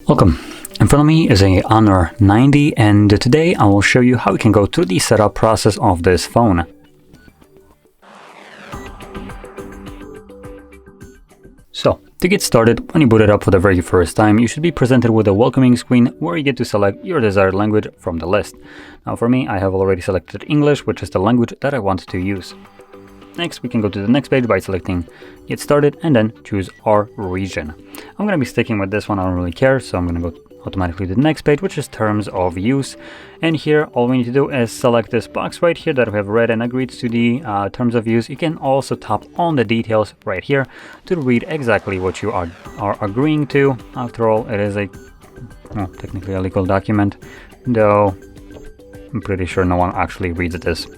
Welcome. In front of me is a Honor 90, and today I will show you how you can go through the setup process of this phone. So, to get started, when you boot it up for the very first time, you should be presented with a welcoming screen where you get to select your desired language from the list. Now for me, I have already selected English, which is the language that I want to use. Next, we can go to the next page by selecting Get Started and then choose our region. I'm going to be sticking with this one, I don't really care, so I'm going to go automatically to the next page, which is Terms of Use. And here, all we need to do is select this box right here that we have read and agreed to the Terms of Use. You can also tap on the details right here to read exactly what you are agreeing to. After all, it is technically a legal document, though I'm pretty sure no one actually reads this.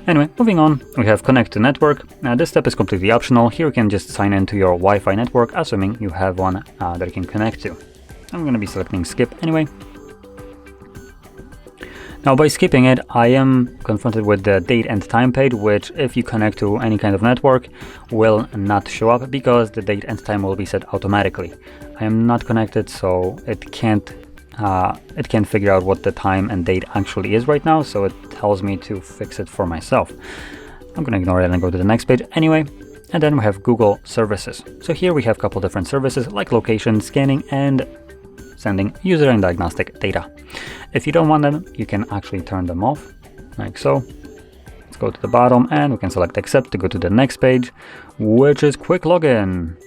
Anyway, moving on, we have Connect to Network. This step is completely optional. Here you can just sign in to your Wi-Fi network, assuming you have one that you can connect to. I'm going to be selecting Skip anyway. Now by skipping it, I am confronted with the date and time page, which if you connect to any kind of network will not show up because the date and time will be set automatically. I am not connected, so it can't figure out what the time and date actually is right now, so it tells me to fix it for myself. I'm going to ignore it and go to the next page anyway. And then we have Google Services. So here we have a couple different services like location, scanning, and sending user and diagnostic data. If you don't want them, you can actually turn them off, like so. Let's go to the bottom and we can select Accept to go to the next page, which is Quick Login.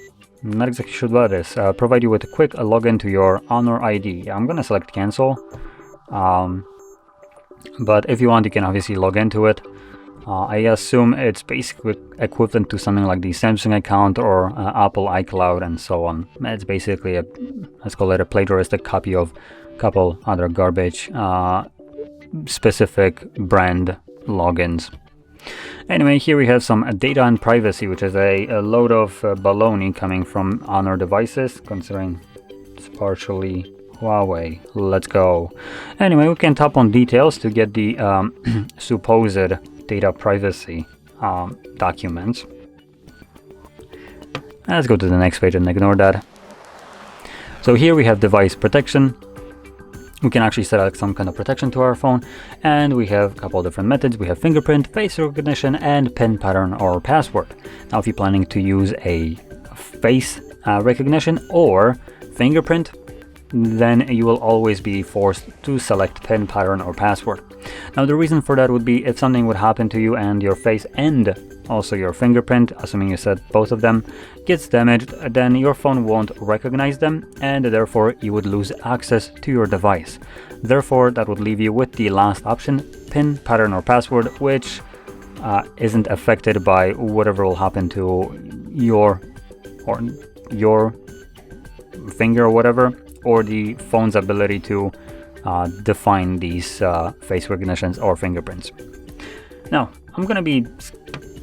I'm not exactly sure what it is. Provide you with a quick login to your Honor ID. I'm going to select Cancel. But if you want, you can obviously log into it. I assume it's basically equivalent to something like the Samsung account or Apple iCloud and so on. It's basically let's call it a plagiaristic copy of a couple other garbage specific brand logins. Anyway, here we have some data and privacy, which is a load of baloney coming from Honor devices, considering it's partially Huawei. Let's go. Anyway, we can tap on details to get the supposed data privacy documents. Let's go to the next page and ignore that. So here we have device protection. We can actually set up some kind of protection to our phone, and we have a couple of different methods. We have fingerprint, face recognition, and PIN pattern or password. Now, if you're planning to use a face recognition or fingerprint, then you will always be forced to select PIN pattern or password. Now, the reason for that would be if something would happen to you and your face and also your fingerprint, assuming you set both of them, gets damaged, then your phone won't recognize them and therefore you would lose access to your device. Therefore, that would leave you with the last option, PIN, pattern or password, which isn't affected by whatever will happen to your finger or whatever, or the phone's ability to define these face recognitions or fingerprints. Now, I'm going to be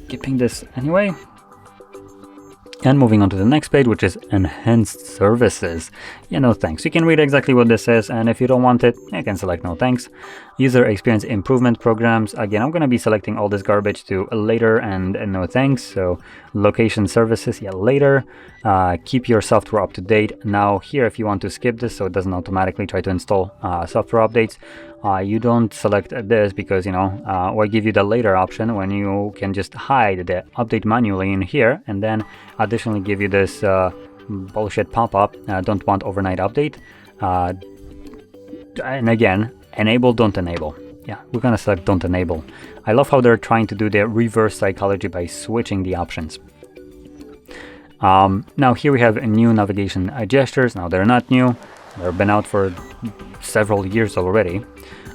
skipping this anyway and moving on to the next page, which is Enhanced Services. Yeah, no thanks. You can read exactly what this is, and if you don't want it, you can select no thanks. User Experience Improvement Programs. Again, I'm going to be selecting all this garbage to later and no thanks. So Location Services, yeah, later. Keep your software up to date. Now here, if you want to skip this so it doesn't automatically try to install software updates, you don't select this because, why give you the later option when you can just hide the update manually in here and then additionally give you this bullshit pop-up, don't want overnight update. And again, enable, don't enable. Yeah, we're gonna select don't enable. I love how they're trying to do their reverse psychology by switching the options. Now here we have new navigation gestures. Now they're not new. They've been out for several years already.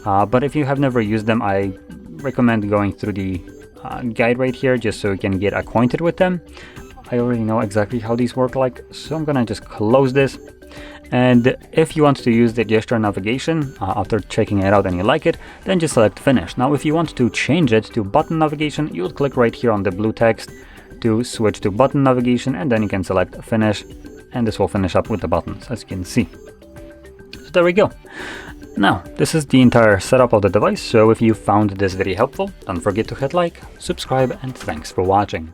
But if you have never used them, I recommend going through the guide right here just so you can get acquainted with them. I already know exactly how these work like, so I'm gonna just close this. And if you want to use the gesture navigation after checking it out and you like it, then just select Finish. Now if you want to change it to button navigation, you would click right here on the blue text to switch to button navigation, and then you can select Finish, and this will finish up with the buttons, as you can see. So there we go. Now, this is the entire setup of the device, so if you found this video helpful, don't forget to hit like, subscribe, and thanks for watching.